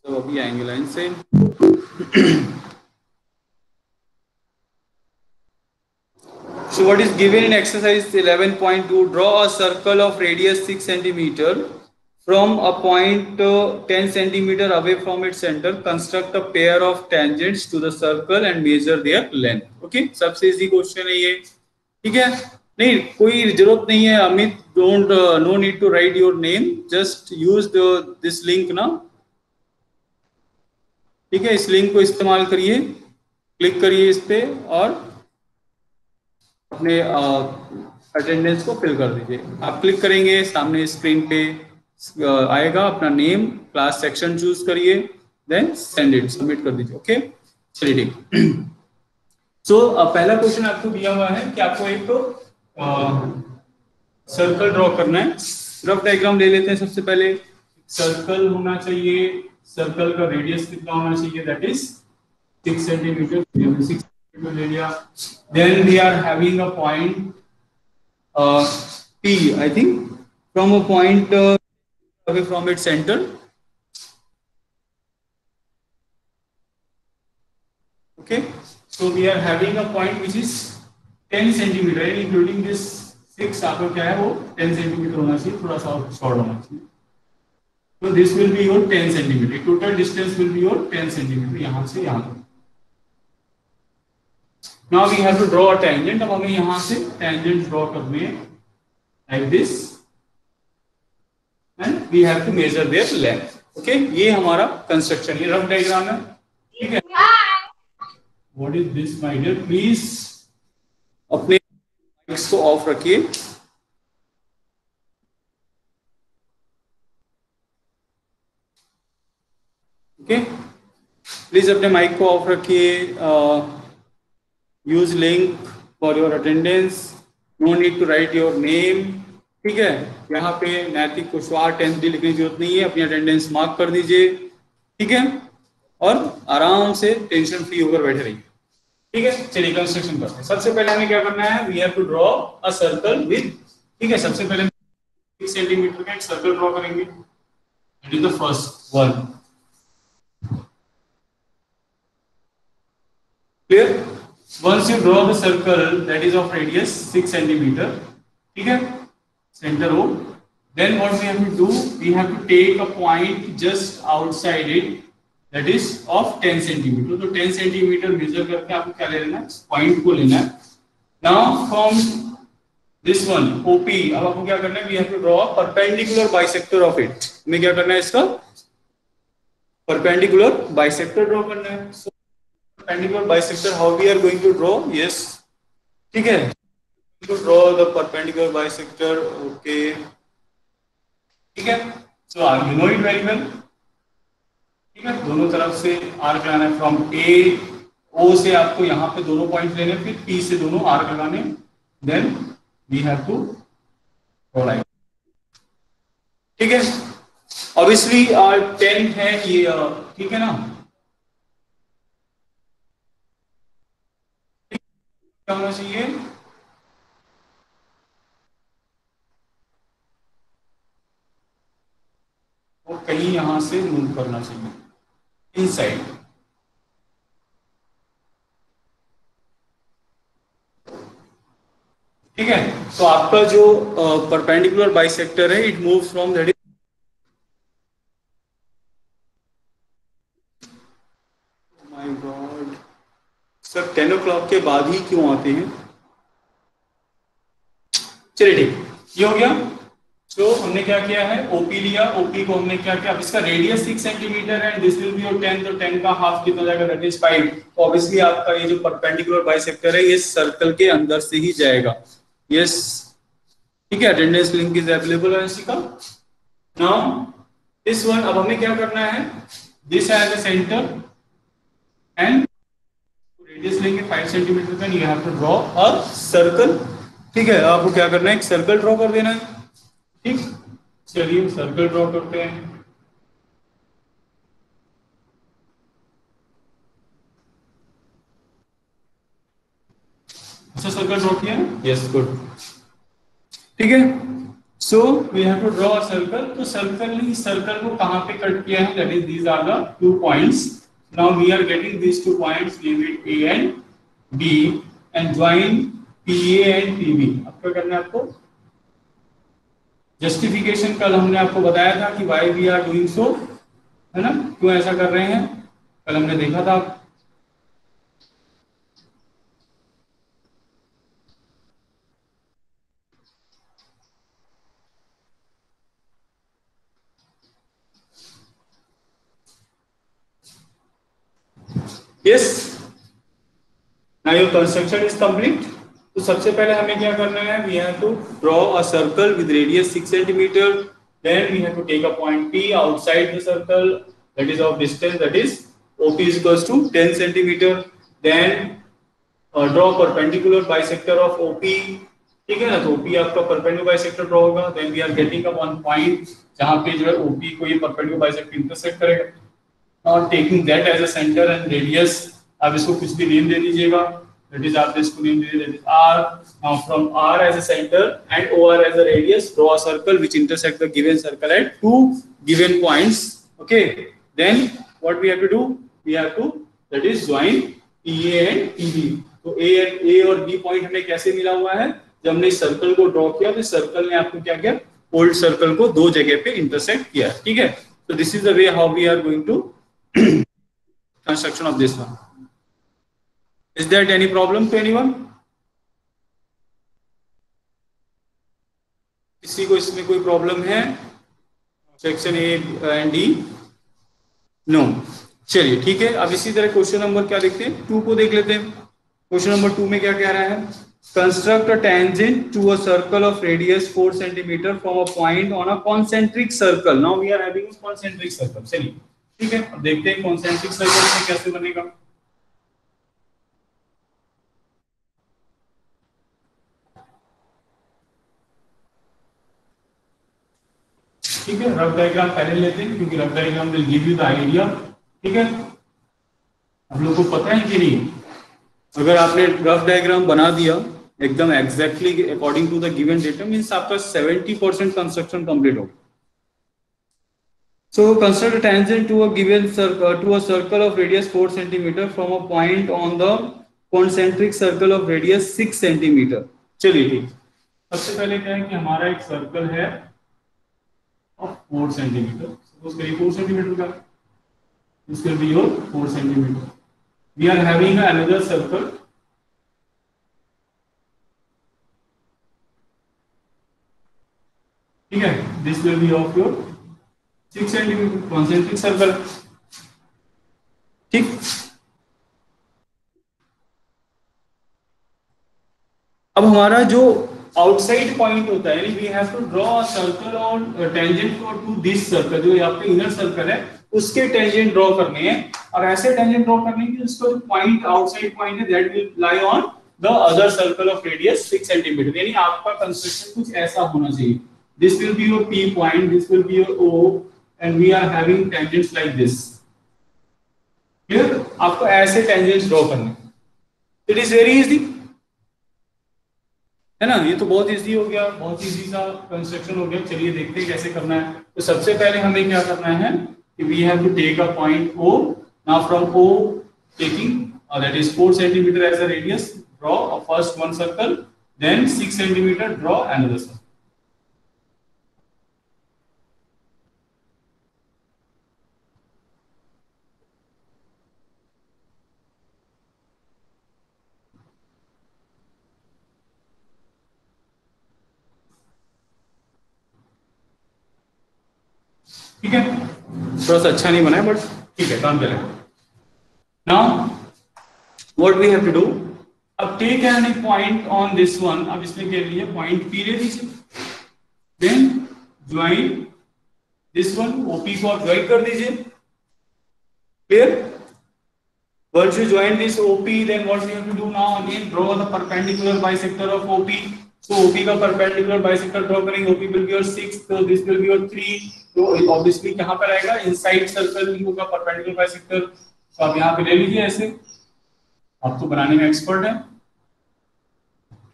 तो अभी आएंगे लाइन से। So what is given in exercise 11.2? Draw a circle of radius 6 centimeter from a point 10 centimeter away from its center. Construct a pair of tangents to the circle and measure their length. Okay, सबसे easy question है ये। ठीक है, नहीं कोई जरूरत नहीं है Amit, don't no need to write your name, just use this link ना। ठीक है, इस लिंक को इस्तेमाल करिए, क्लिक करिए इस पे और अपने अटेंडेंस को फिल कर दीजिए। आप क्लिक करेंगे सामने स्क्रीन पे आएगा, अपना नेम क्लास सेक्शन चूज करिए, देन सेंड इट, सबमिट कर दीजिए। ओके, चलिए ठीक। सो पहला क्वेश्चन आपको दिया हुआ है कि आपको एक सर्कल ड्रॉ करना है। रफ डायग्राम ले लेते हैं। सबसे पहले सर्कल होना चाहिए, सर्कल का रेडियस कितना होना चाहिए, दैट इज 6 सेंटीमीटर, 6 सेंटीमीटर ले लिया। Then we are having a point P, I think, from a point away from its center. Okay, so we are having a point which is 10 centimeter, including this 6 आपका क्या है वो 10 centimetre होना चाहिए, थोड़ा सा शॉर्ट होना चाहिए। So this will be your 10 centimeter. Total distance will be your 10 centimeter यहाँ से यहाँ तक। Now we have to draw a tangent. अब हमें यहाँ से tangent draw करने हैं like this and we have to measure their length. Okay, ये हमारा कंस्ट्रक्शन, ये रफ डायग्राम है। ठीक है, what is this my dear, please अपने माइक्स को ऑफ रखिए। ओके, प्लीज अपने माइक को ऑफ रखिए। Use link for your attendance, no need to write your name. ठीक है, यहाँ पे नैतिक कुशवाहा 10th डी लिखने की जरूरत नहीं है, अपनी अटेंडेंस मार्क कर दीजिए। ठीक है, और आराम से टेंशन फ्री होकर बैठे रहिए। ठीक है, चलिए कंस्ट्रक्शन करते हैं। सबसे पहले हमें क्या करना है, we have to draw a circle with, ठीक है, सबसे पहले 6 सेंटीमीटर का एक सर्कल ड्रॉ करेंगे। That is the first one. Clear? Once you draw the circle that is of radius 6 centimetre, ठीक है, center O, then what we have to do, we have to take a point just outside it that is of 10 centimeter. तो 10 centimeter measure करके आपको क्या ले लेना है, point को लेना है। now from this one OP, अब आपको क्या करना है, we have to draw a perpendicular bisector of it। हमें क्या करना है, इसका perpendicular bisector draw करना है। so perpendicular bisector, how we are going to draw? yes, ठीक है, to draw the perpendicular bisector. Okay, ठीक है, so you know it very well। ठीक है, दोनों तरफ से आर्क लगाना है, फ्रॉम ए ओ से आपको यहाँ पे दोनों पॉइंट लेने, फिर पी से दोनों आर्क लगाने, then we have to draw line. ठीक है, ऑब्वियसली 10 है ये, ठीक है ना, क्या होना चाहिए, वो कहीं यहां से मूव करना चाहिए इनसाइड। ठीक है, तो आपका जो परपेंडिकुलर बाइसेक्टर है, it moves from that, my God sir 10 o'clock के बाद ही क्यों आते हैं। चलिए ठीक, ये हो गया। तो हमने क्या किया है, ओपी लिया, ओपी को हमने क्या किया, अब इसका रेडियस 6 सेंटीमीटर है, दिस विल बी योर 10, तो 10 का हाफ कितना जाएगा, दैट इज 5। तो ऑब्वियसली आपका ये जो परपेंडिकुलर बाइसेक्टर है, ये सर्कल के अंदर से ही जाएगा। यस, ठीक है, अटेंडेंस लिंक इज अवेलेबल है इसी का। नाउ दिस वन, अब हमें क्या करना है, this as a centre and radius लेंगे 5 सेंटीमीटर का, you have to draw a circle. ठीक है, आपको क्या करना है, एक सर्कल ड्रॉ कर देना है। ठीक, चलिए सर्कल ड्रॉ करते हैं। अच्छा, सर्कल ड्रॉ किया, यस गुड। ठीक है, So we have to draw a circle. तो सर्कल को कहाँ पे कट किया है? That is these are the 2 points. Now we are getting these 2 points, name it A and B, and join PA and PB. अब क्या करना है आपको? जस्टिफिकेशन कल हमने आपको बताया था कि why we are doing so, है ना? क्यों ऐसा कर रहे हैं? कल हमने देखा था. Yes. Now your construction is complete. तो सबसे पहले हमें क्या करना है? We have to draw a circle with radius 6 centimeter. Then we have to take a point P outside the circle, that is of distance, that is OP is equals to 10 centimeter. Then draw perpendicular bisector of OP. ठीक है ना? तो OP आपका perpendicular bisector draw होगा. Then we are getting a one point जहाँ पे जो है OP को ये perpendicular bisector intersect करेगा. Now taking that as a center and radius, आप इसको कुछ भी नेम दे दीजिएगा. That is आप इसको नेम दे दीजिए, that is R. Now from R as a center and OR as a radius, draw a circle which intersect the given circle at 2 given points. Okay. Then what we have to do? We have to, that is join PA and PB. तो A और B point हमें कैसे मिला हुआ है? जब हमने circle को ड्रॉ किया तो सर्कल ने आपको क्या किया? ओल्ड सर्कल को 2 जगह पे इंटरसेक्ट किया. ठीक है. So this is the way how we are going to construction of this one. Is there any problem to anyone? किसी को इसमें कोई प्रॉब्लम है? Section A and D? No. चलिए ठीक है. अब इसी तरह क्वेश्चन नंबर क्या देखते हैं? 2 को देख लेते हैं. क्वेश्चन नंबर 2 में क्या कह रहा है? Construct a tangent to a circle of radius 4 centimeter from a point on a concentric circle. Now we are having a concentric circle. चलिए ठीक है. अब देखते हैं concentric circle से कैसे बनेगा. ठीक है. रफ डायग्राम पहले लेते हैं क्योंकि rough diagram will give you the idea. ठीक है. आप लोगों को पता है कि नहीं? अगर आपने रफ डायग्राम बना दिया एकदम exactly according to the given data, means आपका 70% कंस्ट्रक्शन कंप्लीट होगा. So construct a tangent to a given circle of radius 4 centimeter from a point on the concentric circle of radius 6 centimeter. चलिए ठीक. सबसे पहले क्या है कि हमारा एक सर्कल है of 4 centimeter. Suppose करिए 4 centimeter का. This will be your 4 centimeter. We are having another circle. ठीक है. This will be of your 6 centimeter concentric circle. ठीक. अब हमारा जो आउटसाइड पॉइंट होता है, यानी we have to draw a circle on tangent to this circle, जो यहाँ पे इनर सर्कल है उसके टेंजेंट ड्रॉ करने हैं. और ऐसे टेंजेंट ड्रॉ करने की उसको पॉइंट आउटसाइड पॉइंट है that will lie on the other circle of radius 6 centimetre. यानी आपका कंस्ट्रक्शन कुछ ऐसा होना चाहिए. This will be your P point, this will be your O, and we are having tangents like this. Clear? आपको ऐसे tangents draw करने. It is very easy, है ना? ये तो बहुत इजी हो गया, बहुत इजी सा कंस्ट्रक्शन हो गया. चलिए देखते हैं कैसे करना है. तो सबसे पहले हमें क्या करना है कि we have to take a point O. Now from O taking that is 4 centimeter as a radius, draw a first one circle, then 6 centimeter draw another circle. ठीक है. थोड़ा सा अच्छा नहीं बना है बट ठीक है, काम चलेगा. Now what we have to do, अब take any point on this one. अब इसमें क्या लिए पॉइंट पी ले दीजिए. Then join this one, OP को आप ज्वाइन कर दीजिए. Clear? Once you join this OP, then what we have to do now? Again, draw the perpendicular bisector of OP. So OP का perpendicular bisector draw करेंगे. OP will be your 6, so this will be your 3. तो obviously कहाँ पर आएगा? Inside circle ही होगा perpendicular bisector. तो आप यहाँ पे ले लीजिए ऐसे. आप तो बनाने में एक्सपर्ट है.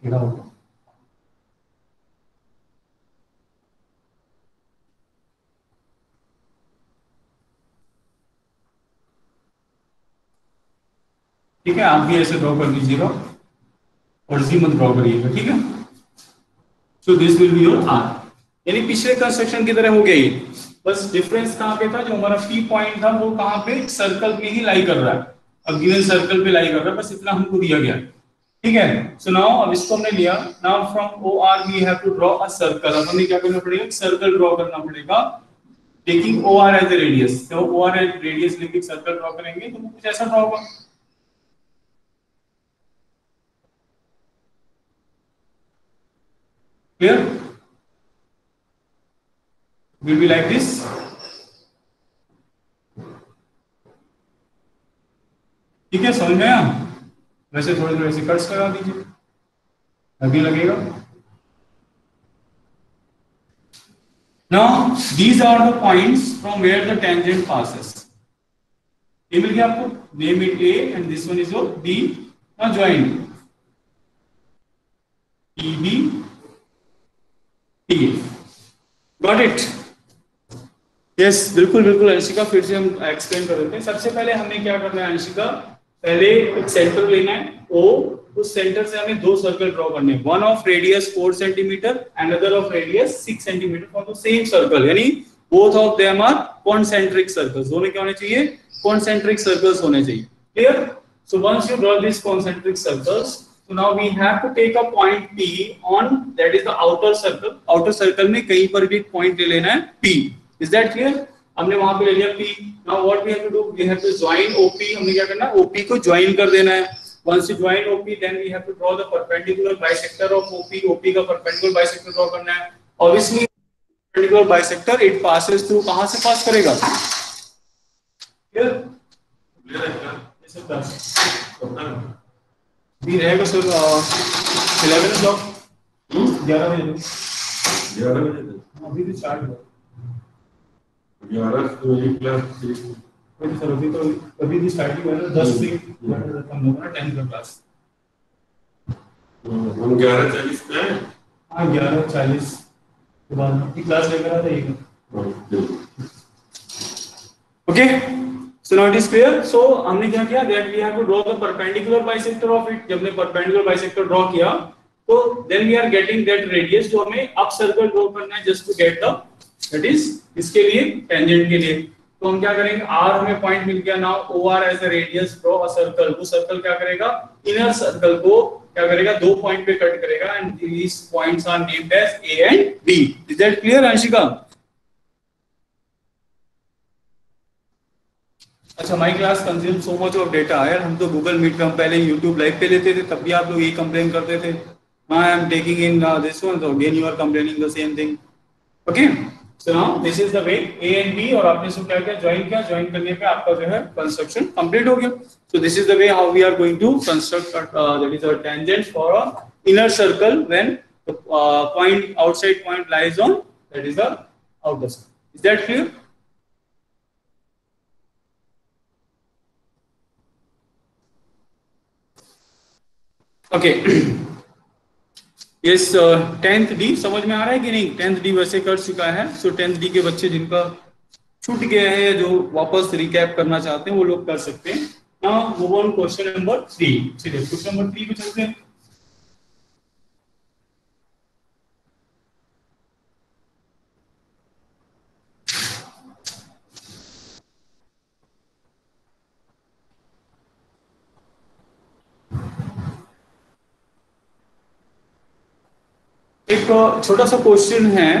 क्या होगा? ठीक है, आप भी ऐसे ड्रॉ कर लीजिएगा और जी मत ड्रॉ करिएगा, ठीक है। So this will be your R, यानी पिछले कंस्ट्रक्शन की तरह हो गया ये। बस डिफरेंस कहां पे था, जो हमारा पी पॉइंट था वो कहां पे, सर्कल पे ही लाई कर रहा है, अब गिवन सर्कल पे लाई कर रहा है, बस इतना हमको दिया गया, ठीक है। सो नाउ अब इसको हमने लिया, now from O R we have to draw a circle. अब हमें क्या करना पड़ेगा, सर्कल ड्रॉ करना पड़ेगा, taking O R as a radius. तो ओ आर एज रेडियस लेके सर्कल ड्रॉ करेंगे तो कुछ ऐसा ड्रॉ होगा, clear, will be like this. ठीक है, समझ में आया। वैसे थोड़े थोड़े से कट्स लगा दीजिए, अभी लगेगा। Now these are the points from where the tangent passes. ये मिल गया आपको, name it A and this one is your B. Now join EB TA. Got it? Yes, बिल्कुल बिल्कुल अंशिका, फिर से हम एक्सप्लेन कर देते हैं। सबसे पहले हमें क्या करना है अंशिका, पहले एक सेंटर लेना है O, उस सेंटर से हमें दो सर्कल ड्रॉ करने हैं, one of radius 4 centimetre and other of radius 6 centimetre for the same circle, यानी both of them are concentric circles. दोनों क्या होने चाहिए, कॉन्सेंट्रिक सर्कल्स होने चाहिए, clear. So once you draw this concentric circles, so now we have to take a point P on that is the outer circle, outer circle में कहीं पर भी एक पॉइंट ले लेना है P, is that clear। हमने वहां पे ले लिया P, now what we have to do, we have to join OP। हमने क्या करना है, OP को ज्वाइन कर देना है। once you join OP then we have to draw the perpendicular bisector of OP, OP का perpendicular bisector ड्रॉ करना है। obviously perpendicular bisector it passes through, कहां से पास करेगा, clear, clear है क्या, ये सब बस भी रहेगा सर 11 o'clock, 11 बजे, 11 बजे अभी भी स्टार्ट हुआ, 11 बजे क्लास, सर अभी तो अभी भी स्टार्ट हुआ है, 10 से खत्म होगा 10 का क्लास, हम 11:40 पे हैं। हाँ 11:40 के बाद की क्लास लेकर आ जाइएगा, okay. So now it is clear. So हमने क्या किया, that we have to draw the perpendicular bisector of it। जब हमने perpendicular bisector draw किया तो then we are getting that radius, जो हमें up circle draw करना है just to get the, that is इसके लिए tangent के लिए। तो हम क्या करेंगे, R हमें पॉइंट मिल गया, now OR as a radius draw a circle। वो सर्कल क्या करेगा, इनर सर्कल को क्या करेगा, दो पॉइंट पे कट करेगा and these points are named as A and B। Is that clear Anshika. अच्छा, my class consume so much of data यार, हम तो गूगल मीट पे, हम पहले यूट्यूब लाइव पे लेते थे, तब भी आप लोग यही कंप्लेन करते थे, I am taking in this one, so again you are complaining the same thing, okay. So now this is the way A and B, और आपने इसको क्या किया, ज्वाइन किया, ज्वाइन करने पे आपका जो है कंस्ट्रक्शन कंप्लीट हो गया। So this is the way how we are going to construct that is a tangent for a inner circle when the point outside point lies on that is the outer circle. Is that clear. Okay, yes, 10th D समझ में आ रहा है कि नहीं, 10th D वैसे कर चुका है। सो 10th डी के बच्चे जिनका छूट गया है, जो वापस रिकैप करना चाहते हैं वो लोग कर सकते हैं। Now move on question number 3। चलिए क्वेश्चन नंबर 3 पे चलते हैं। एक छोटा सा क्वेश्चन है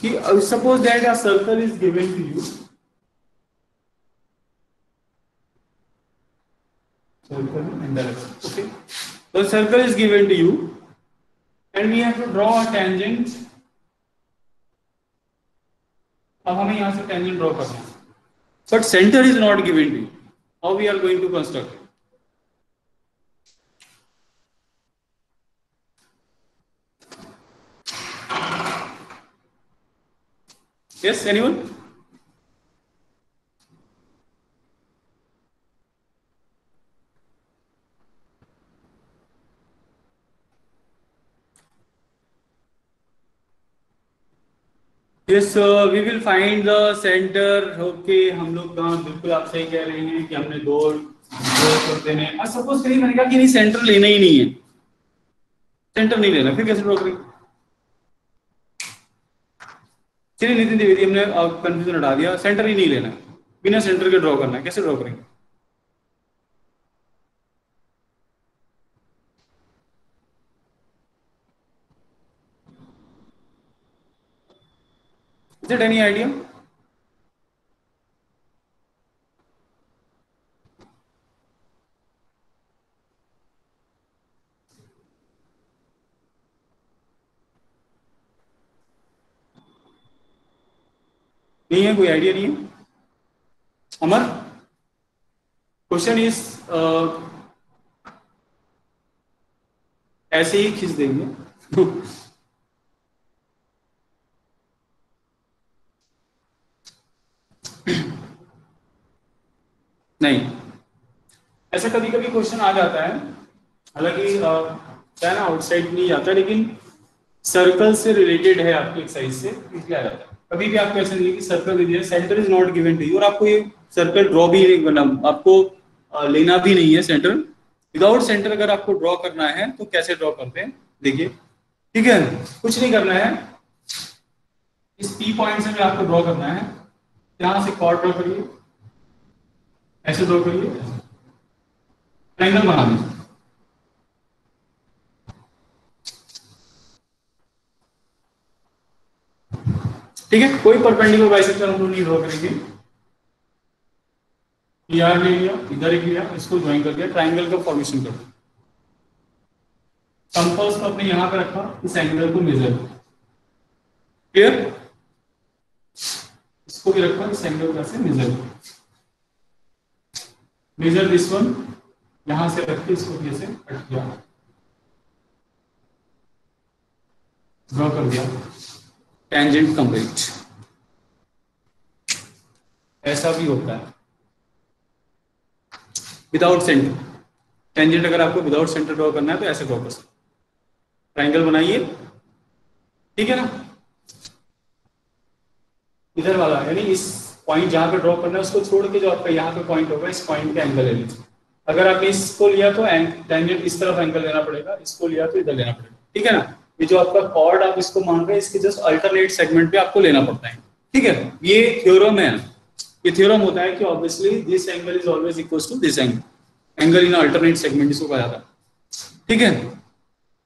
कि suppose that a circle is given to you, circle and direction, okay, the circle is given to you and we have to draw a tangent। अब हमें यहां से टेंजेंट ड्रॉ करना है, but centre is not given to you, how we are going to construct. Yes anyone. Yes we will find the centre. Okay, हम लोग कहाँ, बिल्कुल आप सही कह रहे हैं कि हमने दो कर देने। सपोज करिए मैंने कहा कि नहीं सेंटर लेना ही नहीं है, सेंटर नहीं लेना, फिर कैसे ड्रॉ करेंगे? चलिए नितिन द्विवेदी, हमने कंफ्यूजन हटा दिया, सेंटर ही नहीं लेना है, बिना सेंटर के ड्रॉ करना है, कैसे ड्रॉ करेंगे? Is it any idea? नहीं है, कोई आइडिया नहीं है? अमर, क्वेश्चन इज ऐसे ही खींच देंगे। नहीं, ऐसा कभी कभी क्वेश्चन आ जाता है, हालांकि क्या है ना, आउटसाइड नहीं आता, लेकिन सर्कल से रिलेटेड है आपकी एक्सरसाइज से, इसलिए आ जाता है। कभी भी आपको ऐसा नहीं है कि सर्कल दे दिया, centre is not given to you, और आपको ये सर्कल ड्रॉ भी नहीं करना, आपको लेना भी नहीं है सेंटर। विदाउट सेंटर अगर आपको ड्रॉ करना है तो कैसे ड्रॉ करते हैं, देखिए। ठीक है, कुछ नहीं करना है, इस पी पॉइंट से भी आपको ड्रॉ करना है, यहां से कॉर्ड ड्रॉ करिए, ऐसे ड्रॉ करिए, ट्रायंगल बना दीजिए। ठीक है, कोई परपेंडिकुलर बाइसेक्टर हम लोग नहीं ड्रॉ करेंगे। यार ले लिया, इधर एक लिया, इसको ज्वाइन कर दिया, ट्रायंगल का फॉर्मेशन कर दिया। कंपास को अपने यहां पे रखा, इस एंगल को मेजर, क्लियर? इसको भी रखा, इस एंगल का से मेजर, मेजर दिस वन, यहां से रख के इसको ऐसे कट किया, ड्रॉ कर दिया, टेंजेंट कंप्लीट। ऐसा भी होता है विदाउट सेंटर। टेंजेंट अगर आपको विदाउट सेंटर ड्रॉ करना है तो ऐसे ड्रॉ कर सकते, ट्रायंगल बनाइए, ठीक है ना? इधर वाला यानी इस पॉइंट जहां पे ड्रॉ करना है उसको छोड़ के जो आपका यहाँ पे पॉइंट होगा, इस पॉइंट का एंगल ले लीजिए। अगर आपने इसको लिया तो टेंजेंट इस तरफ एंगल लेना पड़ेगा, इसको लिया तो इधर लेना पड़ेगा, ठीक है ना? ये जो आपका कॉर्ड आप इसको मान रहे हैं, इसके जस्ट अल्टरनेट सेगमेंट पे आपको लेना पड़ता है, ठीक है? ये थ्योरम है, ये थ्योरम होता है कि obviously this angle is always equal to this angle, angle in alternate segment इसको कहा जाता है, ठीक है?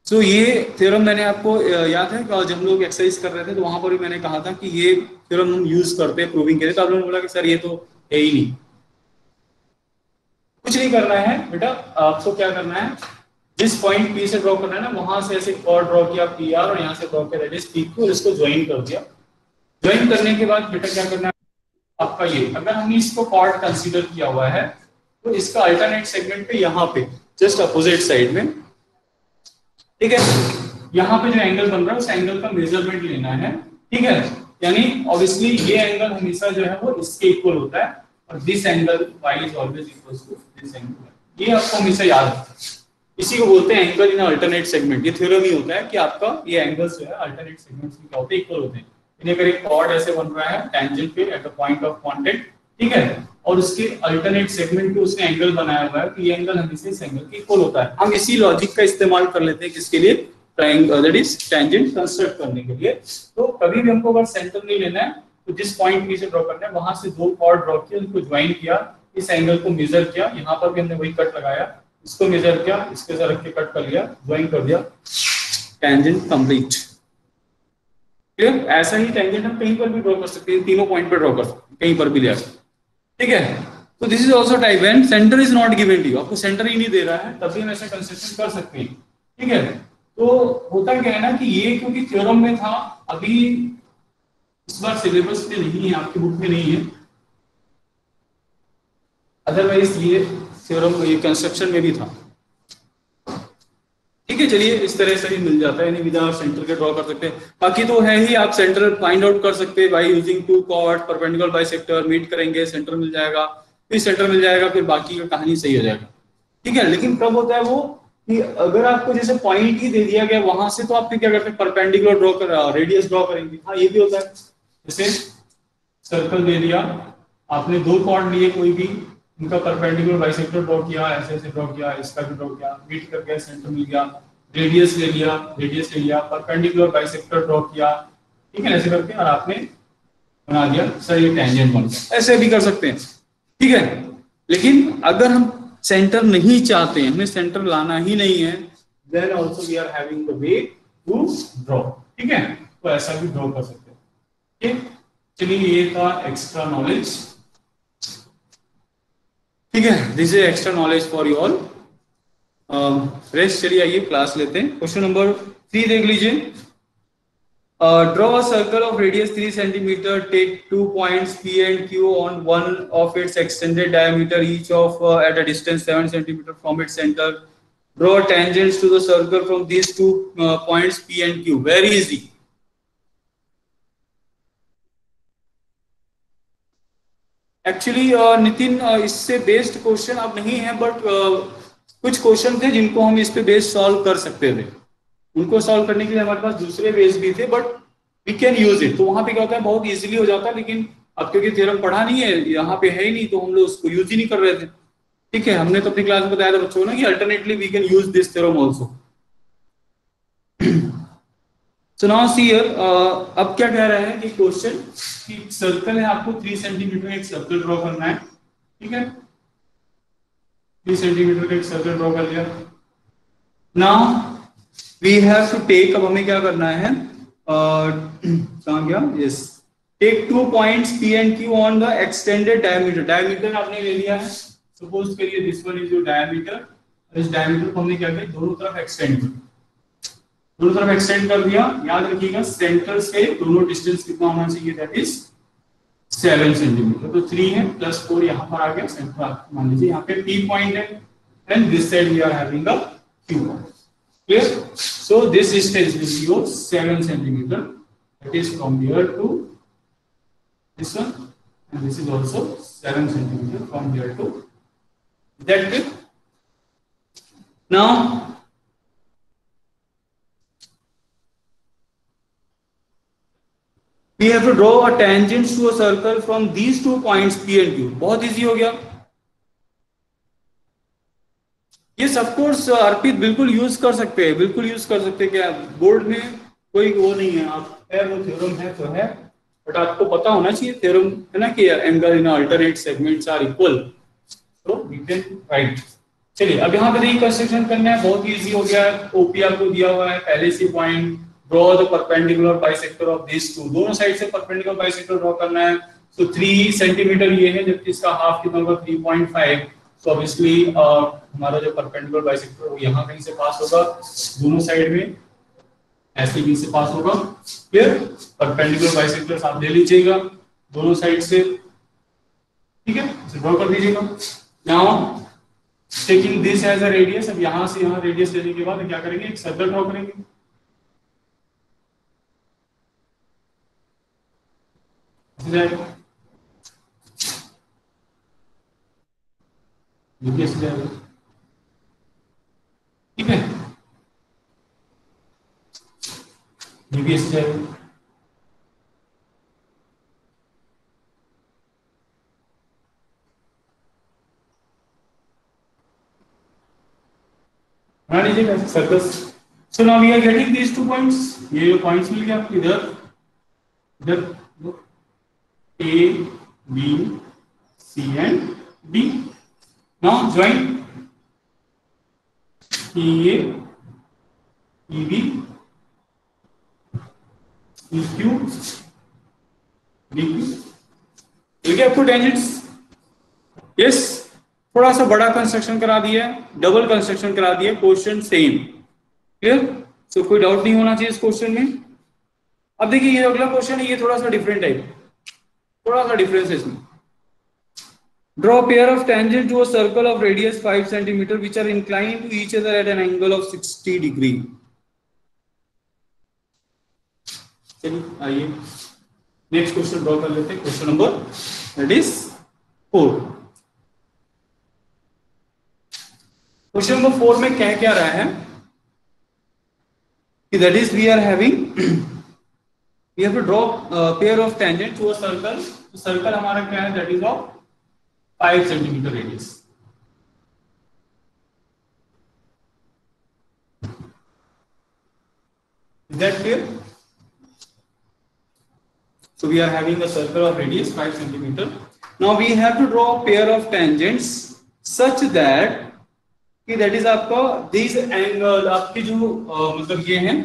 सो ये थ्योरम मैंने आपको याद है कि जब हम लोग एक्सरसाइज कर रहे थे तो वहां पर भी मैंने कहा था कि ये थ्योरम हम यूज करते हैं प्रूविंग के लिए, तो आप लोगों ने बोला कि सर ये तो है ही नहीं। कुछ नहीं करना है बेटा, आपको क्या करना है, जिस पॉइंट पी से ड्रॉ करना है ना, वहां से ऐसे कॉर्ड ड्रॉ किया पी आर, और यहाँ से ड्रॉ किया रेडियस पी क्यू, और इसको ज्वाइन कर दिया। ज्वाइन करने के बाद बेटा क्या करना है आपका, ये अगर हमने इसको कॉर्ड कंसीडर किया हुआ है तो इसका अल्टरनेट सेगमेंट पे यहाँ पे जस्ट अपोजिट साइड में, ठीक है, यहाँ पे जो एंगल बन रहा है उस एंगल का मेजरमेंट लेना है, ठीक है? यानी ऑब्वियसली ये एंगल हमेशा जो है वो इसके इक्वल होता है, और this angle y is always equal to this angle, ये आपको हमेशा याद रखना है। इसी को बोलते हैं एंगल इन अल्टरनेट सेगमेंट। ये थ्योरम ही होता है कि आपका ये एंगल्स जो है अल्टरनेट सेगमेंट्स में क्या होते हैं, इक्वल होते हैं। यानी अगर एक कॉर्ड ऐसे बन रहा है टेंजेंट पे at the point of contact, ठीक है, और उसके अल्टरनेट सेगमेंट पे उसने एंगल बनाया हुआ है, तो ये एंगल हमेशा इस एंगल के इक्वल होता है। हम इसी लॉजिक का इस्तेमाल कर लेते हैं किसके लिए, triangle that is tangent construct करने के लिए। तो कभी भी हमको अगर सेंटर नहीं लेना है तो जिस पॉइंट पी से ड्रॉ करना है वहां से दो कॉर्ड ड्रॉ किया, उनको ज्वाइन किया, इस एंगल को मेजर किया, यहाँ पर भी हमने वही कट लगाया, इसको मेजर किया, इसके साथ रख के कट कर लिया, ज्वाइन कर दिया, टेंजेंट कंप्लीट। क्लियर? ऐसा ही टेंजेंट हम कहीं पर भी ड्रॉ कर सकते हैं, तीनों पॉइंट पर ड्रॉ कर सकते हैं, कहीं पर भी ले, ठीक है? तो this is also type when centre is not given to you, आपको सेंटर ही नहीं दे रहा है, तब भी हम ऐसा कंस्ट्रक्शन कर सकते हैं, ठीक है? तो होता क्या है ना कि ये क्योंकि थ्योरम में था, अभी इस बार सिलेबस में नहीं है, आपकी बुक में नहीं है, अदरवाइज ये थ्योरम ये कंस्ट्रक्शन में भी था, ठीक है? चलिए इस तरह से ही मिल जाता है, यानी विदाउट सेंटर के ड्रॉ कर सकते हैं। बाकी तो है ही, आप सेंटर फाइंड आउट कर सकते हैं by using two chord, perpendicular bisector, meet करेंगे, सेंटर मिल जाएगा, फिर सेंटर मिल जाएगा, फिर बाकी का कहानी सही हो जाएगा, ठीक है? लेकिन कब होता है वो कि अगर आपको जैसे पॉइंट ही दे दिया गया वहां से, तो आप फिर क्या करते हैं, परपेंडिकुलर ड्रॉ कर रेडियस ड्रॉ करेंगे। हाँ, ये भी होता है, जैसे सर्कल दे दिया, आपने दो कॉर्ड लिए कोई भी, उनका परपेंडिकुलर बाइसेक्टर ड्रॉ किया, ऐसे ऐसे ड्रॉ किया, इसका भी ड्रॉ किया, मीट कर गया, सेंटर मिल गया, रेडियस ले लिया, रेडियस ले लिया, परपेंडिकुलर बाइसेक्टर ड्रॉ किया, ठीक है, ऐसे करके और आपने बना दिया सर ये टेंजेंट बन गया। ऐसे भी कर सकते हैं, ठीक है। लेकिन अगर हम सेंटर नहीं चाहते हैं, हमें सेंटर लाना ही नहीं है, then also we are having the way to draw, ठीक है, तो ऐसा भी ड्रॉ कर सकते हैं, ठीक। चलिए ये था एक्स्ट्रा नॉलेज, ठीक है, this is extra knowledge for you all. Rest चलिए आइए क्लास लेते हैं। क्वेश्चन नंबर 3 देख लीजिए। Draw a circle of radius 3 centimeter. Take 2 points P and Q on one of its extended diameter, each of at a distance 7 centimeter from its center. Draw tangents to the circle from these two points P and Q. Very easy. Actually, Nitin, इससे based question अब नहीं है, but कुछ question थे जिनको हम इस पे बेस्ड सॉल्व कर सकते थे। उनको सॉल्व करने के लिए हमारे पास दूसरे बेस भी थे, but we can use it. तो वहां पे क्या होता है, बहुत इजीली हो जाता है, लेकिन अब क्योंकि थ्योरम पढ़ा नहीं है, यहाँ पे है ही नहीं, तो हम लोग उसको यूज ही नहीं कर रहे थे, ठीक है। हमने तो अपनी क्लास में बताया था बच्चों को ना कि alternately we can use this theorem also. So now see here, अब क्या कह रहा है कि क्वेश्चन कि सर्कल है, आपको 3 सेंटीमीटर एक सर्कल ड्रॉ करना है, ठीक है। 3 सेंटीमीटर का एक सर्कल ड्रॉ कर लिया। Now we have to take, अब हमें क्या करना है, कहां गया, yes, take 2 points P and Q on the extended diameter. Diameter आपने ले लिया है, सपोज करिए this one is your diameter, इस डायमीटर को हमने क्या किया, दोनों तरफ एक्सटेंड कर, दोनों तरफ एक्सटेंड कर दिया। याद रखिएगा सेंटर से दोनों डिस्टेंस कितना होना चाहिए, दैट इज 7 सेंटीमीटर। तो 3 है प्लस 4 यहां पर आ गया, सेंटर मान लीजिए यहाँ पे P पॉइंट है, and this side we are having the Q point. Clear? So this distance will be your 7 centimeter. That is from here to this one, and this is also 7 centimeter from here to that clip. Now we have to draw a tangent to a circle from these 2 points P and Q. बहुत easy हो गया। Yes of course अर्पित, बिल्कुल use कर सकते हैं, बिल्कुल use कर सकते हैं। क्या बोर्ड में कोई वो नहीं है, आप है वो थ्योरम है तो है, बट आपको पता होना चाहिए थ्योरम है ना कि angle in alternate segments are equal, तो वी कैन राइट। चलिए अब यहाँ पे देखिए कंस्ट्रक्शन करना है, बहुत इजी हो गया है। ओपी आपको दिया हुआ है, पहले से point draw the perpendicular bisector of this two, दोनों साइड से परपेंडिकुलर बाइसेक्टर ड्रॉ करना है। तो 3 सेंटीमीटर ये है, जबकि इसका हाफ कितना होगा 3.5। तो ऑब्वियसली हमारा जो परपेंडिकुलर बाइसेक्टर वो यहाँ कहीं से पास होगा, दोनों साइड में ऐसे भी से पास होगा। फिर परपेंडिकुलर बाइसेक्टर्स आप ले लीजिएगा दोनों साइड से, ठीक है, ड्रॉ कर दीजिएगा। Now taking this as a radius, अब यहां से यहां रेडियस लेने के बाद क्या करेंगे, एक सर्कल ड्रॉ करेंगे। ठीक है, यूपीएससी जाएगा। बना लीजिएगा circles. So now we are getting these 2 points, ये जो पॉइंट्स मिल गए आपको इधर इधर, A B C and D. Now join A B Q D Q, ठीक है, आपको टेंजेंट्स। यस, थोड़ा सा बड़ा कंस्ट्रक्शन करा दिया, डबल कंस्ट्रक्शन करा दिया, क्वेश्चन सेम। क्लियर? सो कोई डाउट नहीं होना चाहिए इस क्वेश्चन में। अब देखिए ये अगला क्वेश्चन है, ये थोड़ा सा डिफरेंट टाइप, थोड़ा सा डिफरेंस है इसमें। Draw pair of tangent to a circle of radius 5 centimetre which are inclined to each other at an angle of 60 degree. चलिए आइए नेक्स्ट क्वेश्चन ड्रॉ कर लेते हैं, question number that is 4। Question number 4 में कह क्या रहा है कि that is we are having we have to draw pair of tangent to a circle. तो सर्कल हमारा क्या है, that is of 5 centimetre radius. Is that clear? So we are having a circle of radius 5 centimeter. Now we have to draw a pair of tangents such that कि that is आपका these angle आपके जो मतलब ये हैं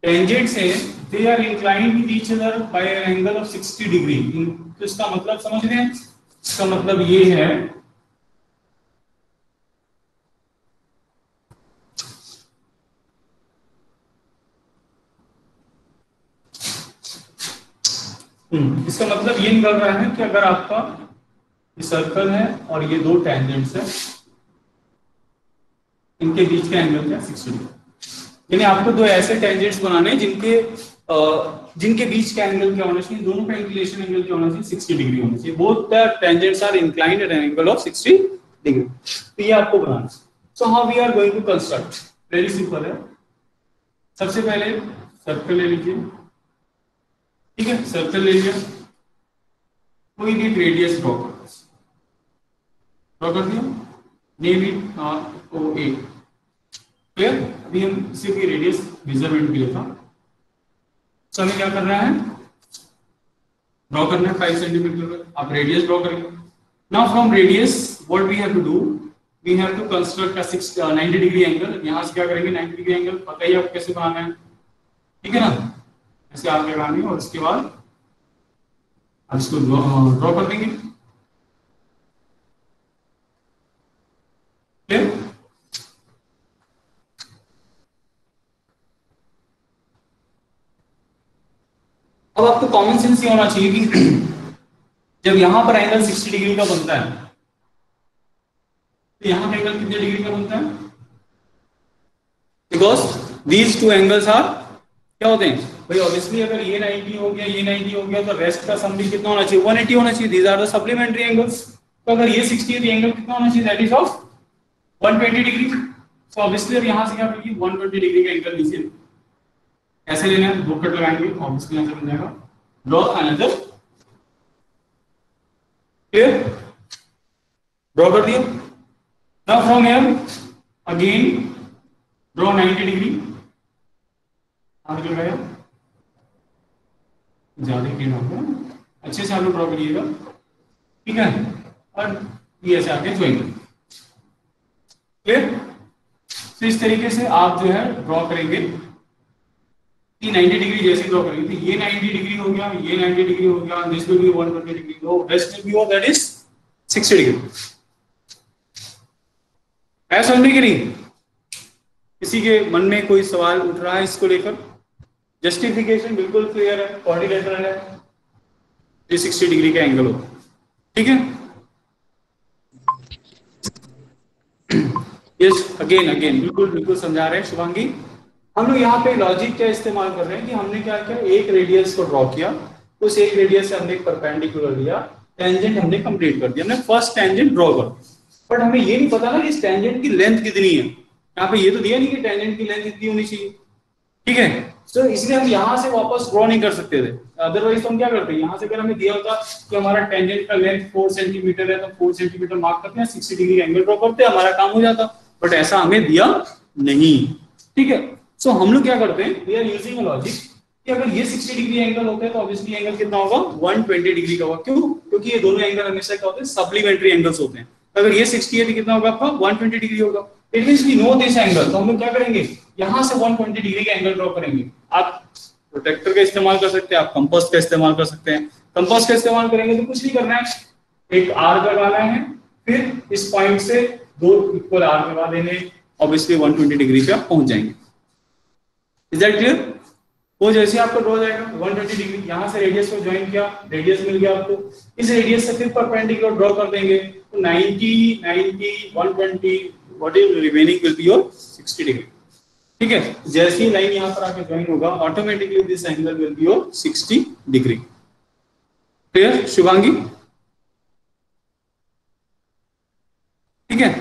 tangents हैं, they are inclined with each other by an angle of 60 degree. तो इसका मतलब समझ रहे हैं? इसका मतलब ये है इसका मतलब ये निकल रहा है कि अगर आपका ये सर्कल है और ये दो टेंजेंट्स है, इनके बीच का एंगल क्या 60 डिग्री। यानी आपको दो ऐसे टेंजेंट्स बनाने जिनके बीच का एंगल क्या होना चाहिए, दोनों का इंक्लिनेशन एंगल क्या होना चाहिए, 60 डिग्री होना चाहिए। Both the tangents are inclined at an angle of 60 degree. तो ये आपको बनाना। So how we are going to construct, very simple है। सबसे पहले सर्कल ले लीजिए, ठीक है, सर्कल ले लिया, कोई भी रेडियस ड्रॉ कर दिया, name it O A. Clear? अभी हम सिर्फ ये रेडियस मेजरमेंट के लिए था। तो हमें क्या करना है, ड्रॉ करना है 5 सेंटीमीटर। आप रेडियस ड्रॉ करेंगे। Now from radius what we have to do, we have to construct a 90 degree angle. यहां से क्या करेंगे, 90 डिग्री एंगल पता ही आपको कैसे बनाना है, ठीक है ना? ऐसे आग लगानी है और उसके बाद अब इसको ड्रॉ कर देंगे। क्लियर? अब आपको कॉमन सेंस ये होना चाहिए कि जब यहां पर एंगल 60 डिग्री का बनता है तो यहां का एंगल कितने डिग्री का बनता है, because these two angles are क्या होते हैं भाई, ऑब्वियसली अगर ये 90 हो गया, ये 90 हो गया, तो रेस्ट का सम भी कितना होना चाहिए, 180 होना चाहिए। These are the supplementary angles. तो अगर ये 60 है तो एंगल कितना होना चाहिए, that is of 120 degree. So obviously अब यहां से क्या करेंगे, 120 डिग्री का एंगल लीजिए, ऐसे लेना है, दो कट लगाएंगे, ऑब्वियसली यहां से बन जाएगा ड्रॉ अनदर। क्लियर? ड्रॉ कर दिया। Now from here again draw 90 degree. आगे लगाया, ज्यादा क्लीन हो गया, अच्छे से आप लोग ड्रॉ करिएगा, ठीक है? और ये ऐसे आगे ज्वाइन करिए। क्लियर? तो इस तरीके से आप जो है ड्रॉ करेंगे कि 90 डिग्री जैसे ड्रॉ करेंगे तो ये 90 डिग्री हो गया, ये 90 डिग्री हो गया, this will be 120 degree, no rest will be what, that is 60 degree. ऐसा समझने की नहीं? किसी के मन में कोई सवाल उठ रहा है इसको लेकर? जस्टिफिकेशन बिल्कुल क्लियर है, क्वाड्रिलेटरल है, 360 डिग्री का एंगल हो, ठीक है? यस, अगेन अगेन बिल्कुल बिल्कुल समझा रहे हैं शुभांगी। हम लोग यहाँ पे लॉजिक क्या इस्तेमाल कर रहे हैं कि हमने क्या किया, एक रेडियस को ड्रॉ किया, उस एक रेडियस से हमने एक परपेंडिकुलर लिया, टेंजेंट हमने कंप्लीट कर दिया, हमने फर्स्ट टेंजेंट ड्रॉ कर। बट हमें ये नहीं पता ना कि इस टेंजेंट की लेंथ कितनी है। यहाँ पे ये तो दिया नहीं कि टेंजेंट की लेंथ इतनी होनी चाहिए, ठीक है? तो इसलिए हम यहाँ से वापस ड्रॉ नहीं कर सकते थे। अदरवाइज तो हम क्या करते हैं, यहाँ से अगर हमें दिया होता कि हमारा टेंजेंट का लेंथ 4 सेंटीमीटर है तो 4 सेंटीमीटर मार्क करते हैं, 60 डिग्री एंगल ड्रॉ करते हैं, हमारा काम हो जाता। बट ऐसा हमें दिया नहीं, ठीक है? सो हम लोग क्या करते हैं, we are using a logic कि अगर ये 60 डिग्री एंगल होता है तो ऑब्वियसली एंगल कितना होगा, 120 डिग्री का होगा। क्यों? क्योंकि ये दोनों एंगल हमेशा क्या होते हैं, सप्लीमेंट्री एंगल्स होते हैं। अगर ये 60 है तो कितना होगा आपका, 120 डिग्री होगा। It means we know this angle, तो हम लोग क्या करेंगे, यहां से 120 डिग्री का एंगल ड्रॉ करेंगे। आप प्रोटेक्टर का इस्तेमाल कर सकते हैं, आप कंपास का इस्तेमाल कर सकते हैं। कंपास का इस्तेमाल करेंगे तो कुछ नहीं करना है, एक आर्क लगाना है, फिर इस पॉइंट से दो इक्वल आर्क लगा देने, ऑब्वियसली 120 डिग्री पे आप पहुंच जाएंगे। Is that clear? वो जैसे आपको ड्रॉ जाएगा 120 डिग्री, यहां से रेडियस को ज्वाइन किया, रेडियस मिल गया आपको, इस रेडियस से फिर परपेंडिकुलर ड्रॉ कर देंगे, तो 90 90 120 what is remaining will be your 60 degree, ठीक है? जैसे ही लाइन यहां पर आके ज्वाइन होगा, automatically this angle will be your 60 degree. Clear Shubhangi? ठीक है,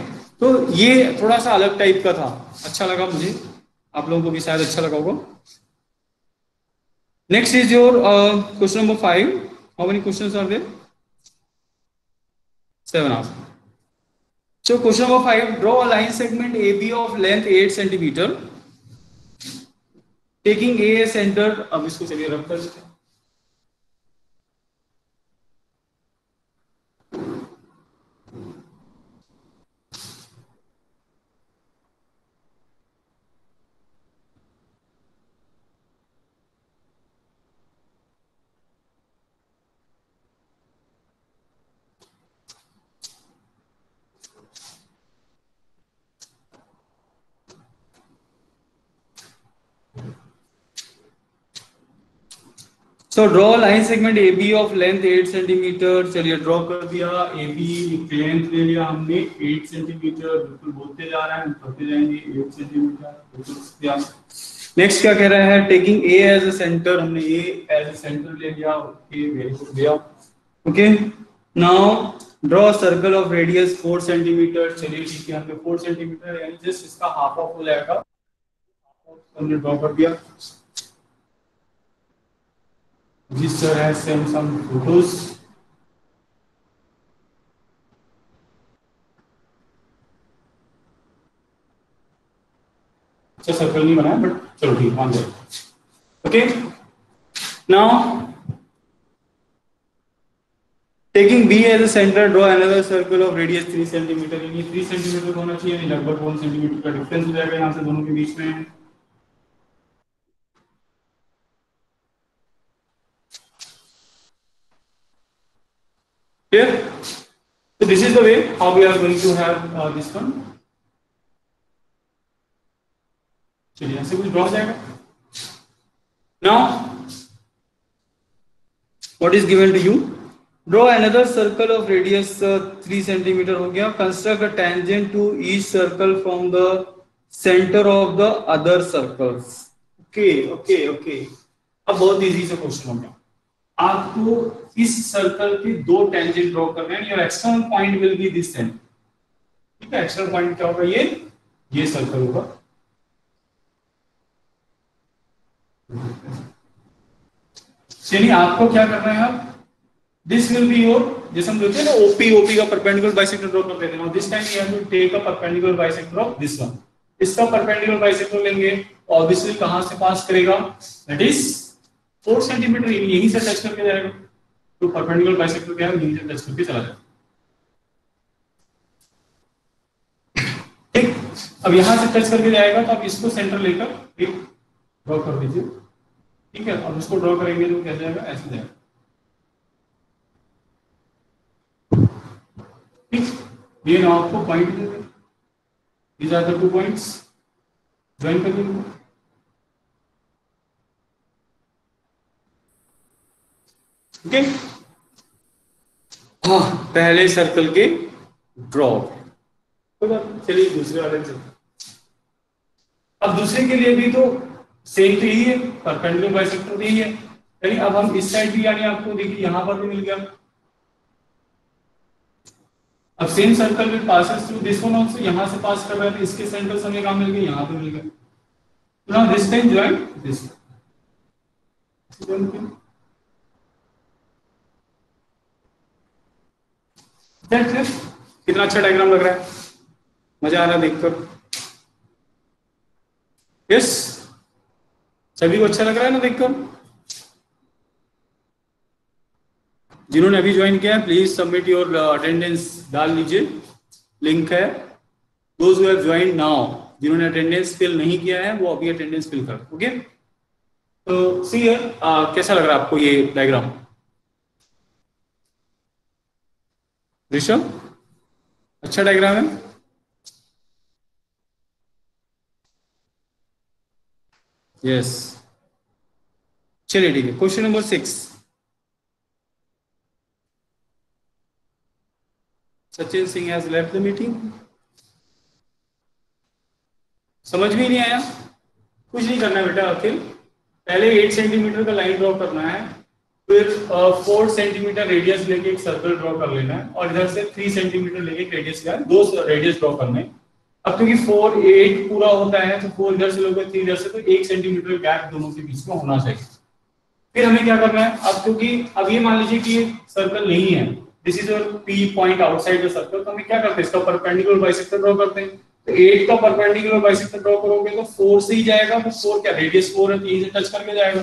तो ये थोड़ा सा अलग टाइप का था, अच्छा लगा मुझे, आप लोगों को भी शायद अच्छा लगा होगा। Next is your question number 5. How many questions are there? 7 hours. So question number 5, draw a line segment AB of length 8 centimeter, taking A as center. अब इसको चलिए रब कर देते हैं. So draw line segment AB of length 8 centimetre. चलिए draw कर दिया. AB लेंथ ले लिया हमने 8 सेंटीमीटर. बिल्कुल बोलते जा रहे हैं, बढ़ते जाएंगे. 8 सेंटीमीटर. नेक्स्ट क्या कह रहा है? Taking A as a centre. हमने A एज अ सेंटर ले लिया. ओके, वेरी गुड दिया. Okay, now draw circle of radius 4 centimetre. चलिए ठीक है, हमने 4 सेंटीमीटर यानी जस्ट इसका हाफ ऑफ हो जाएगा. हमने ड्रॉ कर दिया. This sir has sent some photos. अच्छा सर्कल नहीं बनाया बट चलो ठीक मान जाए. Okay, now taking B as a centre, draw another circle of radius 3 centimetre. यानी 3 सेंटीमीटर होना चाहिए, यानी लगभग 1 सेंटीमीटर का डिफरेंस हो जाएगा यहाँ से दोनों के बीच में. Clear? So this is the way how we are going to have this one. चलिए यहाँ से कुछ ड्रॉ जाएगा. Now what is given to you? Draw another circle of radius 3 centimeter हो गया. Construct a tangent to each circle from the center of the other circles. Okay, okay, okay. अब बहुत easy से क्वेश्चन हो गया. आपको इस सर्कल के 2 टेंजेंट ड्रॉ करने हैं. Your external point will be this centre. ठीक है, एक्सटर्नल पॉइंट क्या होगा? ये सर्कल होगा. चलिए आपको क्या करना है अब? दिस विल बी योर, जैसे हम बोलते हैं ना ओपी का परपेंडिकुलर बाइसेक्टर ड्रॉ कर देते हैं. This time you have to take a perpendicular bisector of this one. इसका परपेंडिकुलर बाइसेक्टर लेंगे और दिस विल कहां से पास करेगा? That is 4 centimetre. यहीं से टच करके जाएगा. तो परपेंडिकुलर बाइसेक्टर क्या है? यहीं से टच करके चला जाएगा. ठीक, अब यहां से टच करके जाएगा तो आप इसको सेंटर लेकर एक ड्रॉ कर दीजिए. ठीक है, अब इसको ड्रॉ करेंगे तो कैसे जाएगा? ऐसे जाएगा. ठीक, ये ना आपको पॉइंट दे दें. These are the 2 points. Join कर दीजिए. ओके, हाँ, पहले सर्कल के ड्रॉ. चलिए दूसरे वाले से. अब दूसरे के लिए भी तो सेम तो यही है, परपेंडिकुलर बाइसेक्टर भी यही है. यानी अब हम इस साइड भी, यानी आपको देखिए यहां पर भी मिल गया. अब same circle will passes through this one also. यहां से पास कर रहा है तो इसके सेंटर हमें कहां मिल गए? यहां पे मिल गए. Now this time join this. कितना अच्छा डायग्राम लग रहा है, मजा आ रहा है देखकर. यस, सभी को अच्छा लग रहा है ना देखकर? जिन्होंने अभी ज्वाइन किया है प्लीज सबमिट योर अटेंडेंस. डाल लीजिए, लिंक है. Those who have joined now, जिन्होंने अटेंडेंस फिल नहीं किया है वो अभी अटेंडेंस फिल कर. ओके, तो सी हियर, कैसा लग रहा है आपको ये डायग्राम? ऋषभ, अच्छा डायग्राम है. यस, चलिए ठीक है. Question number 6. Sachin Singh has left the meeting. समझ में नहीं आया? कुछ नहीं करना बेटा. अखिल, पहले 8 सेंटीमीटर का लाइन ड्रॉ करना है, फिर 4 सेंटीमीटर रेडियस लेके एक सर्कल ड्रॉ कर लेना है और इधर से 3 सेंटीमीटर लेके एक रेडियस का 2 रेडियस ड्रॉ करने. अब क्योंकि 4 8 पूरा होता है तो 4 इधर से लोगे 3 इधर से, तो 1 सेंटीमीटर गैप दोनों के बीच में होना चाहिए. फिर हमें क्या करना है अब, क्योंकि अब ये मान लीजिए कि ये सर्कल नहीं है, this is your P point outside the circle, तो हमें क्या करते हैं, इसका परपेंडिकुलर बाइसेक्टर ड्रॉ करते हैं। तो 8 का परपेंडिकुलर बाइसेक्टर ड्रॉ करोगे तो 4 से ही जाएगा, तो 4 क्या, रेडियस 4 है तो यहीं से टच करके जाएगा।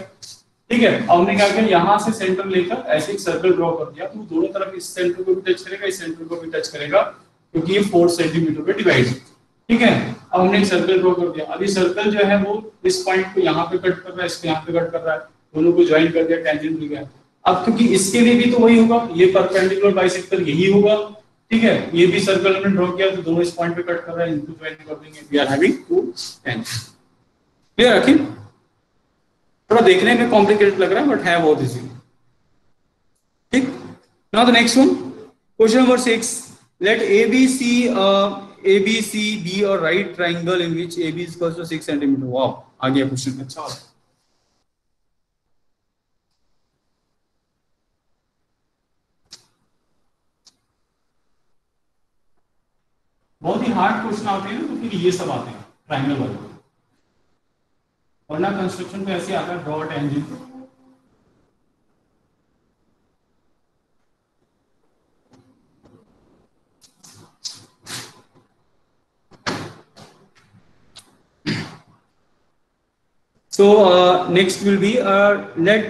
ठीक है, अब हमने क्या किया, यहां से सेंटर लेकर ऐसे एक सर्कल ड्रॉ कर दिया, तो दोनों तरफ इस सेंटर को भी टच करेगा, इस सेंटर को भी टच करेगा, क्योंकि ये 4 सेंटीमीटर पे डिवाइड है। ठीक है, अब हमने एक सर्कल ड्रॉ कर दिया, अब ये सर्कल जो है वो इस पॉइंट को यहाँ पे कट कर रहा है, इसको यहाँ पे कट कर रहा है, दोनों को ज्वाइन कर दिया, टेंजेंट मिल गया। अब क्योंकि इसके लिए भी तो वही होगा, ये परपेंडिकुलर बाइसेक्टर यही होगा। ठीक है, ये भी सर्कल हमने ड्रॉ किया, तो दोनों इस पॉइंट पे कट कर रहा है, इनको ज्वाइन कर देंगे, we are having two tangent. Clear रखिए, थोड़ा देखने में कॉम्प्लिकेटेड लग रहा है बट है बहुत इजी। ठीक, now the next one, question number 6, let ABC be a right triangle in which AB is equal to 6 centimeter। Wow, आ गया क्वेश्चन, अच्छा हो। बहुत ही हार्ड क्वेश्चन आते हैं ना, तो फिर ये सब आते हैं ट्रायंगल वाले, वरना कंस्ट्रक्शन पे ऐसे आता है draw tangent. So next will be let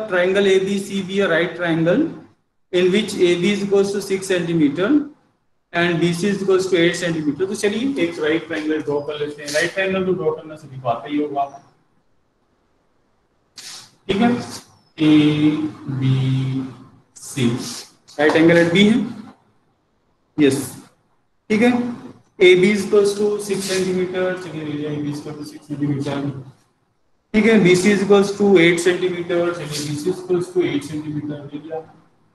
triangle ABC be a right triangle in which AB is equals to 6 centimeter and BC is equals to 8 centimeter। तो चलिए एक राइट ट्रायंगल ड्रॉ कर लेते हैं। राइट ट्रायंगल तो draw करना सभी को आता ही होगा। ठीक है, A B C, right angle at B है, यस। ठीक है, A B is equals to 6 centimetre, चलिए ले लिया A B is equal to 6 centimetre. ठीक है, BC is equals to 8 centimetre, चलिए BC is equals to 8 centimetre ले लिया।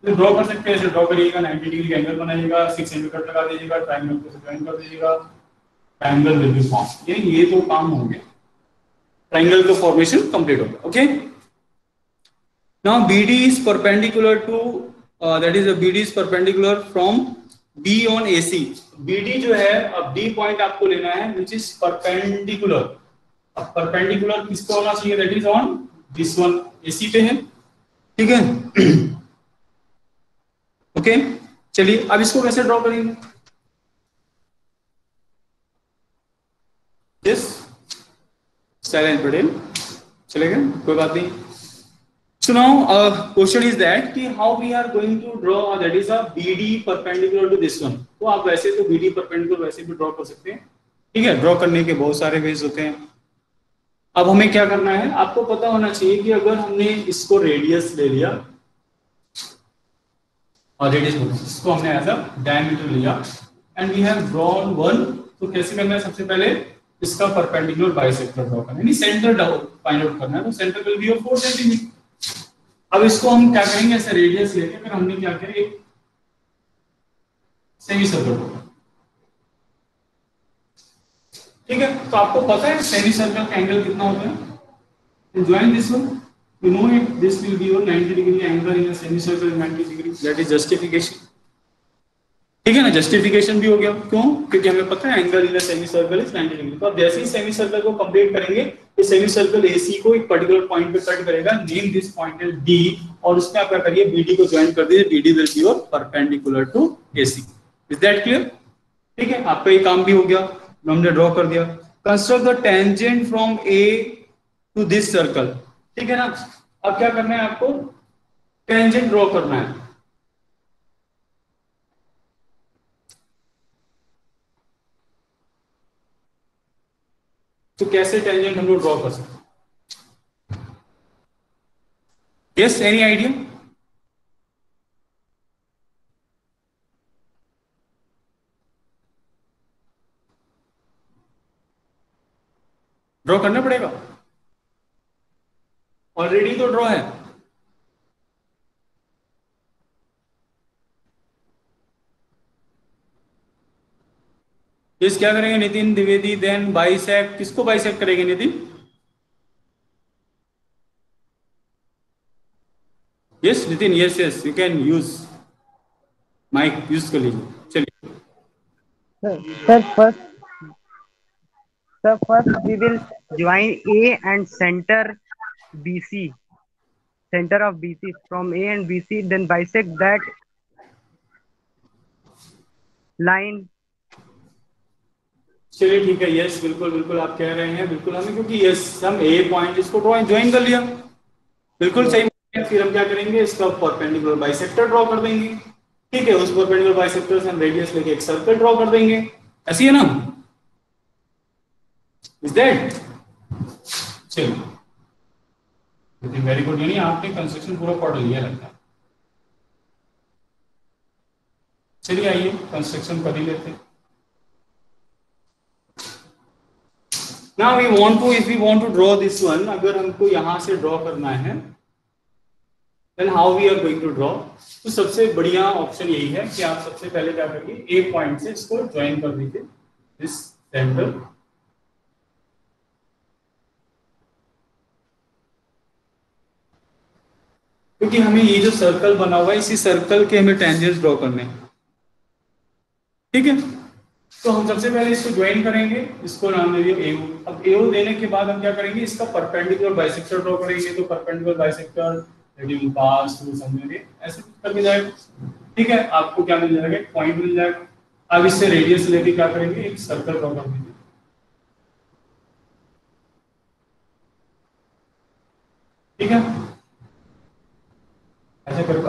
तो ड्रॉ कर सकते हैं, ऐसे ड्रॉ करिएगा, 90 डिग्री एंगल बनाइएगा, 6 सेंटीमीटर लगा दीजिएगा, ट्रायंगल को ज्वाइन कर दीजिएगा, ट्रायंगल विल बी फॉर्म। ये तो काम हो गया, ट्रायंगल का फॉर्मेशन कंप्लीट हो गया। Okay, now BD is perpendicular to that is BD is perpendicular from B on AC। BD जो है, अब D पॉइंट आपको लेना है व्हिच इज परपेंडिकुलर। अब परपेंडिकुलर किसको होना चाहिए, that is on this one, AC पे है। ठीक है, ओके, चलिए अब इसको कैसे ड्रॉ करेंगे। यस, साइलेंट पटेल, चलेगा, कोई बात नहीं। So now question is that कि how we are going to draw that is a BD perpendicular to this one। तो आप वैसे तो BD perpendicular वैसे भी ड्रॉ कर सकते हैं। ठीक है, ड्रॉ करने के बहुत सारे वेज होते हैं। अब हमें क्या करना है, आपको पता होना चाहिए कि अगर हमने इसको रेडियस ले लिया, और रेडियस इसको हमने एज अ डायमीटर लिया and we have drawn one, तो कैसे करना है, सबसे पहले इसका परपेंडिकुलर बाइसेक्टर ड्रॉ करना है, यानी सेंटर फाइंड आउट करना है। तो सेंटर विल बी 4 सेंटीमीटर। अब इसको हम क्या करेंगे, ऐसे रेडियस लेके फिर हमने क्या किया, एक सेमी सर्कल ड्रॉ। ठीक है, तो आपको पता है सेमी सर्कल का एंगल कितना होता है, join this one, you know it, this will be your 90 degree angle in a semicircle 90 degree, that is justification। ठीक है ना, जस्टिफिकेशन भी हो गया, क्यों, क्योंकि हमें पता है angle in a semi circle is 90 degree. तो अब जैसे ही सेमी सर्कल को कंप्लीट करेंगे, ये सेमी सर्कल AC को एक पर्टिकुलर पॉइंट पे कट करेगा, name this point as D, और उसमें आप क्या करिए, BD को ज्वाइन कर दीजिए, BD will be your perpendicular to AC। Is that clear. ठीक है, आपका ये काम भी हो गया, हमने ड्रॉ कर दिया। Construct the tangent from A to this circle. ठीक है ना, अब क्या करना है आपको, टेंजेंट ड्रॉ करना है। तो कैसे टेंजेंट हम लोग ड्रॉ कर सकते हैं, यस, एनी आइडिया। ड्रॉ करना पड़ेगा, ऑलरेडी तो ड्रॉ है। यस, क्या करेंगे नितिन द्विवेदी, देन बाइसेक्ट, किसको बाइसेक्ट करेंगे Nitin. Yes Nitin, yes yes, you can use mic, use कर लीजिए, चलिए। Sir, first we will join A and center BC. center of BC from A and BC, then bisect that line. चलिए ठीक है, yes बिल्कुल बिल्कुल आप कह रहे हैं, बिल्कुल हमें, क्योंकि यस हम ए पॉइंट इसको ड्रॉ ज्वाइन कर लिया, बिल्कुल सही। फिर हम क्या करेंगे, इसका परपेंडिकुलर बाइसेक्टर ड्रॉ कर देंगे, ठीक है। उस परपेंडिकुलर बाइसेक्टर से हम रेडियस लेके एक सर्कल ड्रॉ कर देंगे, ऐसी है ना, इज दैट? चलिए वेरी गुड, यानी आपने कंस्ट्रक्शन पूरा पढ़ लिया लगता है। चलिए आइए कंस्ट्रक्शन कर ही लेते हैं। Now we want to, if we want to draw this one, अगर हमको यहां से ड्रॉ करना है, then how we are going to draw? तो सबसे बढ़िया ऑप्शन यही है कि आप सबसे पहले क्या करिए, ए पॉइंट से इसको ज्वाइन कर दीजिए, दिस सेंटर, क्योंकि हमें ये जो सर्कल बना हुआ है, इसी सर्कल के हमें टेंजेंट्स ड्रॉ करने हैं, ठीक है। तो हम सबसे पहले इसको ज्वाइन करेंगे, इसको नाम दे दिया एओ। अब एओ देने के बाद हम क्या करेंगे, इसका परपेंडिकुलर बाइसेक्टर ड्रॉ करेंगे। तो perpendicular bisector that will pass through somewhere, ऐसे कर मिल जाएगा, ठीक है। आपको क्या मिल जाएगा, एक पॉइंट मिल जाएगा। अब इससे रेडियस लेके क्या करेंगे, एक सर्कल ड्रॉ कर देंगे, ठीक है। ऐसे कर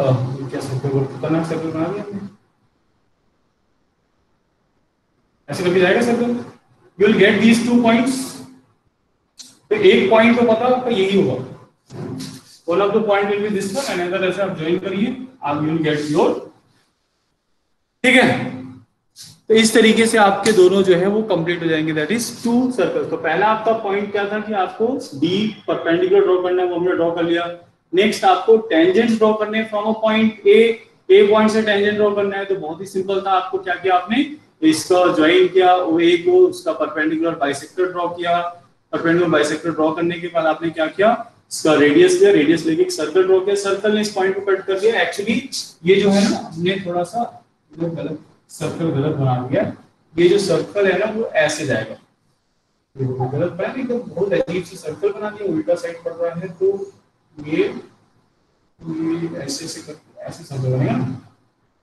क्या सर्कल करना, सर्कल बना दिया हमने, ऐसे करके जाएगा circle, you will get these 2 points. तो एक पॉइंट तो पता आपका यही होगा, one of the point will be this one, and other ऐसे आप ज्वाइन करिए, आप यू विल गेट योर, ठीक है। तो इस तरीके से आपके दोनों जो है वो कंप्लीट हो जाएंगे, दैट इज 2 सर्कल। तो पहला आपका पॉइंट क्या था कि आपको डी परपेंडिकुलर ड्रॉ करना है, वो हमने ड्रॉ कर लिया। नेक्स्ट आपको टेंजेंट ड्रॉ करने from a point A point से टेंजेंट ड्रॉ करना है। तो बहुत ही सिंपल था, आपको क्या किया, आपने इसका ज्वाइन किया, वो ए को उसका परपेंडिकुलर बाइसेक्टर ड्रॉ किया। परपेंडिकुलर बाइसेक्टर ड्रॉ करने के बाद आपने क्या किया, इसका रेडियस लिया, रेडियस लेके एक सर्कल ड्रॉ किया, सर्कल ने इस पॉइंट को कट कर दिया। एक्चुअली ये जो है ना, हमने थोड़ा सा गलत सर्कल गलत बना दिया, ये जो सर्कल है ना वो ऐसे जाएगा, वो गलत बना नहीं, तो बहुत अजीब सी सर्कल बना दिया, उल्टा साइड पड़ रहा है। तो ये ऐसे से करके ऐसे सर्कल बनेगा,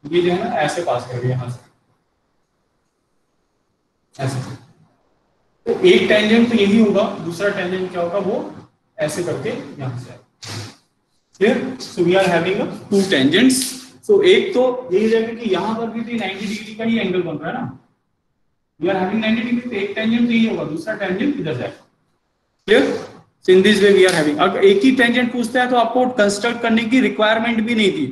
ये जो है ना ऐसे पास करेंगे यहाँ से ऐसे। तो एक टेंजेंट तो यही होगा, दूसरा टेंजेंट क्या होगा, वो ऐसे करके यहां से clear. So we are having 2 tangents. So एक तो यही रहेगा कि यहां पर भी तो 90 डिग्री का ही एंगल बन रहा है ना, वी आर हैविंग 90 डिग्री, तो एक टेंजेंट तो यही होगा, दूसरा टेंजेंट इधर जाएगा, clear. So in this way we are having, अगर एक ही टेंजेंट पूछता है तो आपको कंस्ट्रक्ट करने की रिक्वायरमेंट भी नहीं थी,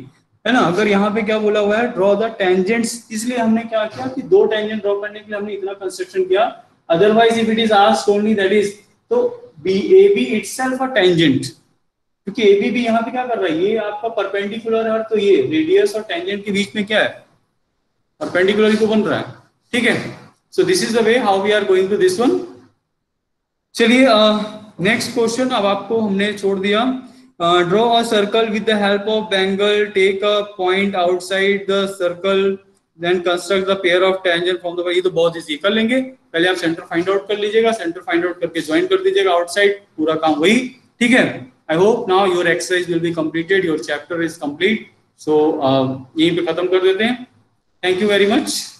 है ना। अगर यहाँ पे क्या बोला हुआ है, ड्रॉ द टेंजेंट्स, इसलिए हमने क्या किया कि 2 टेंजेंट ड्रॉ करने के लिए हमने इतना कंस्ट्रक्शन किया। Otherwise if it is asked only that is, तो AB इटसेल्फ अ टेंजेंट, क्योंकि AB भी यहाँ पे क्या कर रहा है, ये आपका परपेंडिकुलर है, तो ये रेडियस और टेंजेंट के बीच में क्या है, परपेंडिकुलर ही तो बन रहा है, ठीक है। So this is the way how we are going to this one. चलिए नेक्स्ट क्वेश्चन, अब आपको हमने छोड़ दिया, draw a circle with the help of bangle, take a point outside the circle, then construct the pair of tangent from the, ये तो बहुत easy कर लेंगे। पहले आप सेंटर फाइंड आउट कर लीजिएगा, सेंटर फाइंड आउट करके ज्वाइन कर दीजिएगा आउटसाइड, पूरा काम वही, ठीक है। I hope now your exercise will be completed, your chapter is complete. So यहीं पे खत्म कर देते हैं। Thank you very much.